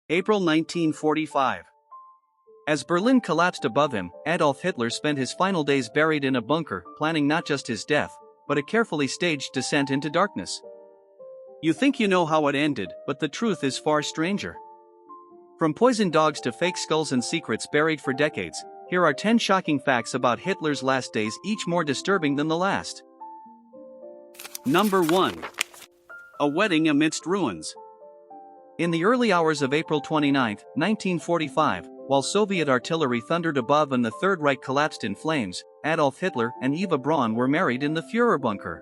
April 1945. As Berlin collapsed above him, Adolf Hitler spent his final days buried in a bunker, planning not just his death, but a carefully staged descent into darkness. You think you know how it ended, but the truth is far stranger. From poisoned dogs to fake skulls and secrets buried for decades, here are 10 shocking facts about Hitler's last days, each more disturbing than the last. Number 1. A wedding amidst ruins. In the early hours of April 29, 1945, while Soviet artillery thundered above and the Third Reich collapsed in flames, Adolf Hitler and Eva Braun were married in the Führerbunker.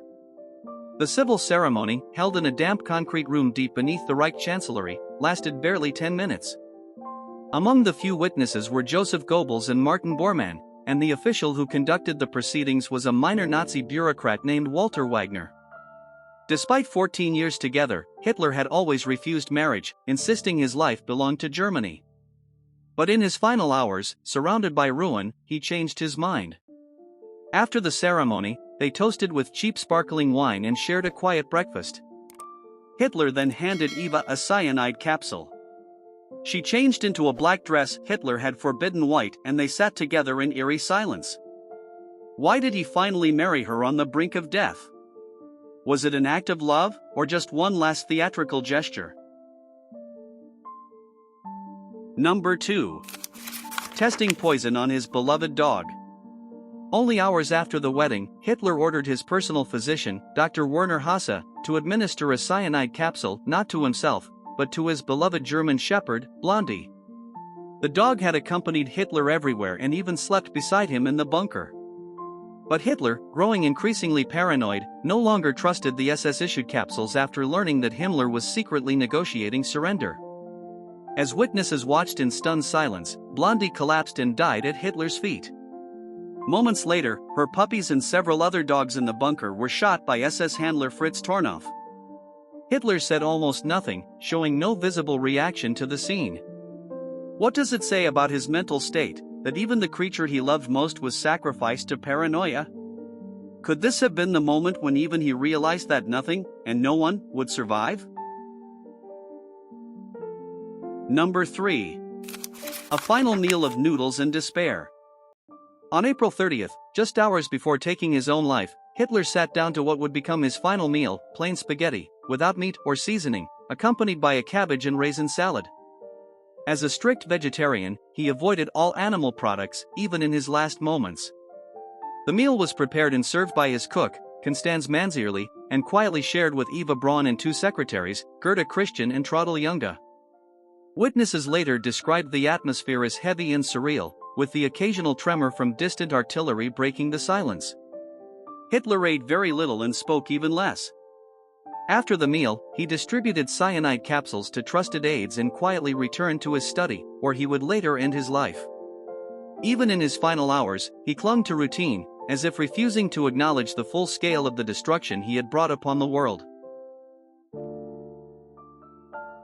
The civil ceremony, held in a damp concrete room deep beneath the Reich Chancellery, lasted barely 10 minutes. Among the few witnesses were Joseph Goebbels and Martin Bormann, and the official who conducted the proceedings was a minor Nazi bureaucrat named Walter Wagner. Despite 14 years together, Hitler had always refused marriage, insisting his life belonged to Germany. But in his final hours, surrounded by ruin, he changed his mind. After the ceremony, they toasted with cheap sparkling wine and shared a quiet breakfast. Hitler then handed Eva a cyanide capsule. She changed into a black dress Hitler had forbidden white, and they sat together in eerie silence. Why did he finally marry her on the brink of death? Was it an act of love, or just one last theatrical gesture? Number 2. Testing poison on his beloved dog. Only hours after the wedding, Hitler ordered his personal physician, Dr. Werner Hasse, to administer a cyanide capsule not to himself, but to his beloved German shepherd, Blondie. The dog had accompanied Hitler everywhere and even slept beside him in the bunker. But Hitler, growing increasingly paranoid, no longer trusted the SS-issued capsules after learning that Himmler was secretly negotiating surrender. As witnesses watched in stunned silence, Blondie collapsed and died at Hitler's feet. Moments later, her puppies and several other dogs in the bunker were shot by SS handler Fritz Tornow. Hitler said almost nothing, showing no visible reaction to the scene. What does it say about his mental state, that even the creature he loved most was sacrificed to paranoia? Could this have been the moment when even he realized that nothing, and no one, would survive? Number 3. A final meal of noodles and despair. On April 30th, just hours before taking his own life, Hitler sat down to what would become his final meal, plain spaghetti, without meat or seasoning, accompanied by a cabbage and raisin salad. As a strict vegetarian, he avoided all animal products, even in his last moments. The meal was prepared and served by his cook, Constanze Manzierli, and quietly shared with Eva Braun and 2 secretaries, Gerda Christian and Traudl Junge. Witnesses later described the atmosphere as heavy and surreal, with the occasional tremor from distant artillery breaking the silence. Hitler ate very little and spoke even less. After the meal, he distributed cyanide capsules to trusted aides and quietly returned to his study, where he would later end his life. Even in his final hours, he clung to routine, as if refusing to acknowledge the full scale of the destruction he had brought upon the world.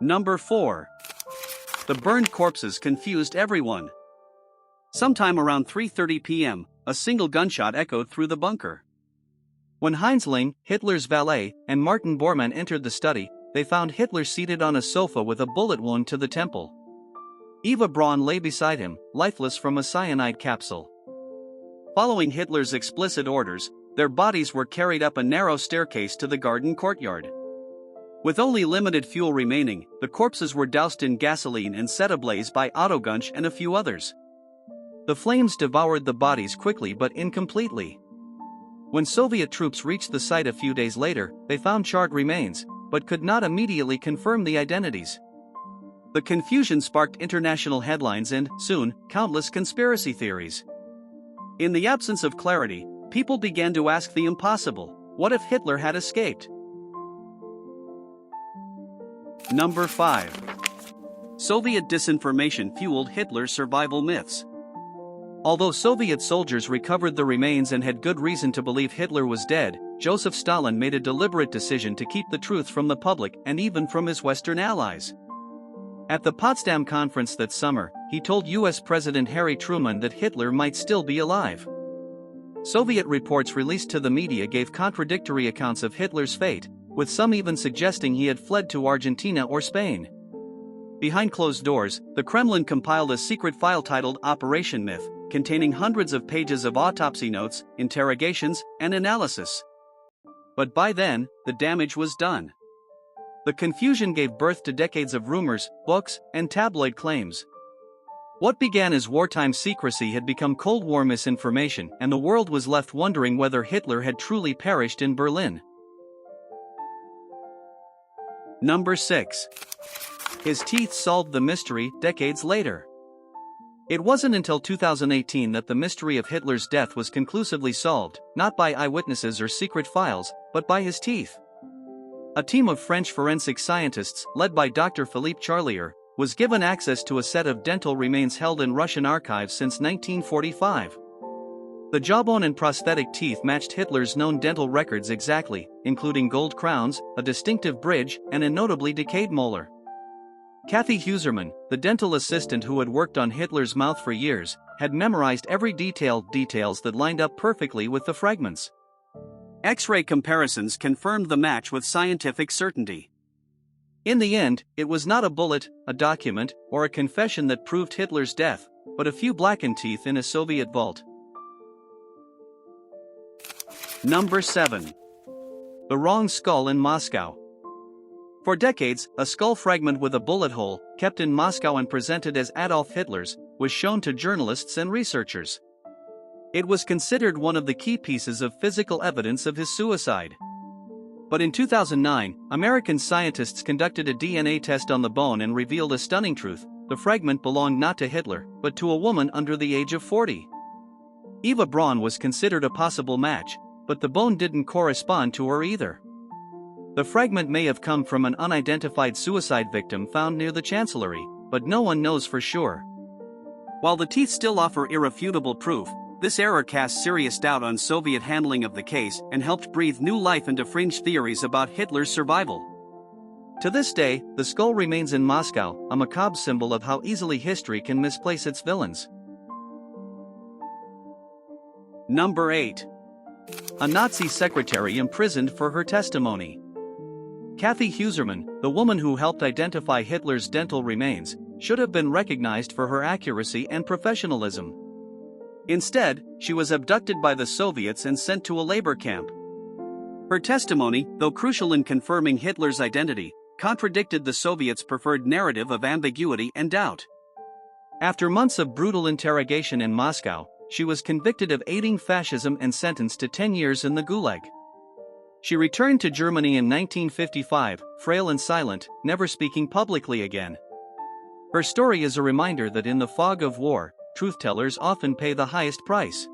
Number 4. The burned corpses confused everyone. Sometime around 3:30 p.m., a single gunshot echoed through the bunker. When Heinz Lang, Hitler's valet, and Martin Bormann entered the study, they found Hitler seated on a sofa with a bullet wound to the temple. Eva Braun lay beside him, lifeless from a cyanide capsule. Following Hitler's explicit orders, their bodies were carried up a narrow staircase to the garden courtyard. With only limited fuel remaining, the corpses were doused in gasoline and set ablaze by Otto Gunsch and a few others. The flames devoured the bodies quickly but incompletely. When Soviet troops reached the site a few days later, they found charred remains, but could not immediately confirm the identities. The confusion sparked international headlines and, soon, countless conspiracy theories. In the absence of clarity, people began to ask the impossible: what if Hitler had escaped? Number 5. Soviet disinformation fueled Hitler's survival myths. Although Soviet soldiers recovered the remains and had good reason to believe Hitler was dead, Joseph Stalin made a deliberate decision to keep the truth from the public and even from his Western allies. At the Potsdam conference that summer, he told US President Harry Truman that Hitler might still be alive. Soviet reports released to the media gave contradictory accounts of Hitler's fate, with some even suggesting he had fled to Argentina or Spain. Behind closed doors, the Kremlin compiled a secret file titled Operation Myth, containing hundreds of pages of autopsy notes, interrogations, and analysis. But by then, the damage was done. The confusion gave birth to decades of rumors, books, and tabloid claims. What began as wartime secrecy had become Cold War misinformation, and the world was left wondering whether Hitler had truly perished in Berlin. Number 6. His teeth solved the mystery decades later. It wasn't until 2018 that the mystery of Hitler's death was conclusively solved, not by eyewitnesses or secret files, but by his teeth. A team of French forensic scientists, led by Dr. Philippe Charlier, was given access to a set of dental remains held in Russian archives since 1945. The jawbone and prosthetic teeth matched Hitler's known dental records exactly, including gold crowns, a distinctive bridge, and a notably decayed molar. Kathy Huserman, the dental assistant who had worked on Hitler's mouth for years, had memorized every details that lined up perfectly with the fragments. X-ray comparisons confirmed the match with scientific certainty. In the end, it was not a bullet, a document, or a confession that proved Hitler's death, but a few blackened teeth in a Soviet vault. Number 7. The wrong skull in Moscow. For decades, a skull fragment with a bullet hole, kept in Moscow and presented as Adolf Hitler's, was shown to journalists and researchers. It was considered one of the key pieces of physical evidence of his suicide. But in 2009, American scientists conducted a DNA test on the bone and revealed a stunning truth: the fragment belonged not to Hitler, but to a woman under the age of 40. Eva Braun was considered a possible match, but the bone didn't correspond to her either. The fragment may have come from an unidentified suicide victim found near the chancellery, but no one knows for sure. While the teeth still offer irrefutable proof, this error cast serious doubt on Soviet handling of the case and helped breathe new life into fringe theories about Hitler's survival. To this day, the skull remains in Moscow, a macabre symbol of how easily history can misplace its villains. Number 8. A Nazi secretary imprisoned for her testimony. Kathy Huserman, the woman who helped identify Hitler's dental remains, should have been recognized for her accuracy and professionalism. Instead, she was abducted by the Soviets and sent to a labor camp. Her testimony, though crucial in confirming Hitler's identity, contradicted the Soviets' preferred narrative of ambiguity and doubt. After months of brutal interrogation in Moscow, she was convicted of aiding fascism and sentenced to 10 years in the Gulag. She returned to Germany in 1955, frail and silent, never speaking publicly again. Her story is a reminder that in the fog of war, truth-tellers often pay the highest price.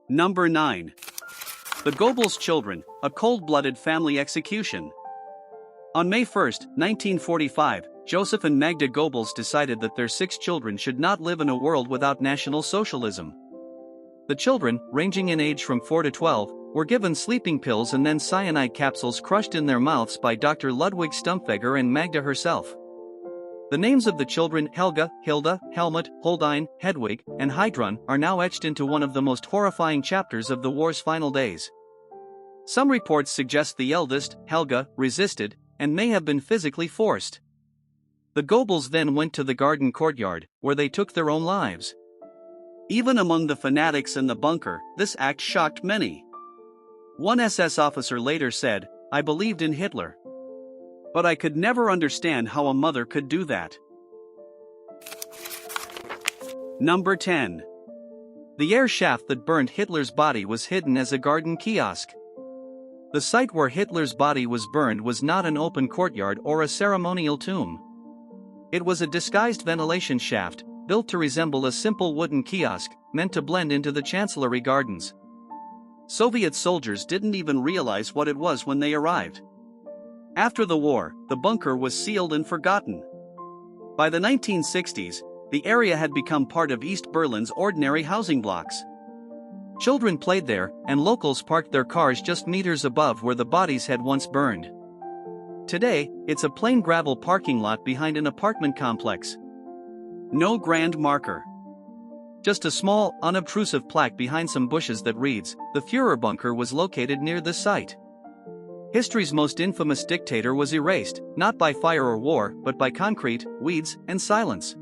Number 9. The Gobles Children, a cold-blooded family execution. On May 1, 1945, Joseph and Magda Gobles decided that their 6 children should not live in a world without National Socialism. The children, ranging in age from 4 to 12, were given sleeping pills and then cyanide capsules crushed in their mouths by Dr. Ludwig Stumpfegger and Magda herself. The names of the children, Helga, Hilda, Helmut, Holdine, Hedwig, and Heidrun, are now etched into one of the most horrifying chapters of the war's final days. Some reports suggest the eldest, Helga, resisted, and may have been physically forced. The Gobles then went to the garden courtyard, where they took their own lives. Even among the fanatics in the bunker, this act shocked many. One SS officer later said, "I believed in Hitler. But I could never understand how a mother could do that." Number 10. The air shaft that burned Hitler's body was hidden as a garden kiosk. The site where Hitler's body was burned was not an open courtyard or a ceremonial tomb. It was a disguised ventilation shaft, built to resemble a simple wooden kiosk, meant to blend into the Chancellery gardens. Soviet soldiers didn't even realize what it was when they arrived. After the war, the bunker was sealed and forgotten. By the 1960s, the area had become part of East Berlin's ordinary housing blocks. Children played there, and locals parked their cars just meters above where the bodies had once burned. Today, it's a plain gravel parking lot behind an apartment complex. No grand marker. Just a small, unobtrusive plaque behind some bushes that reads, "The Führerbunker was located near this site." History's most infamous dictator was erased, not by fire or war, but by concrete, weeds, and silence.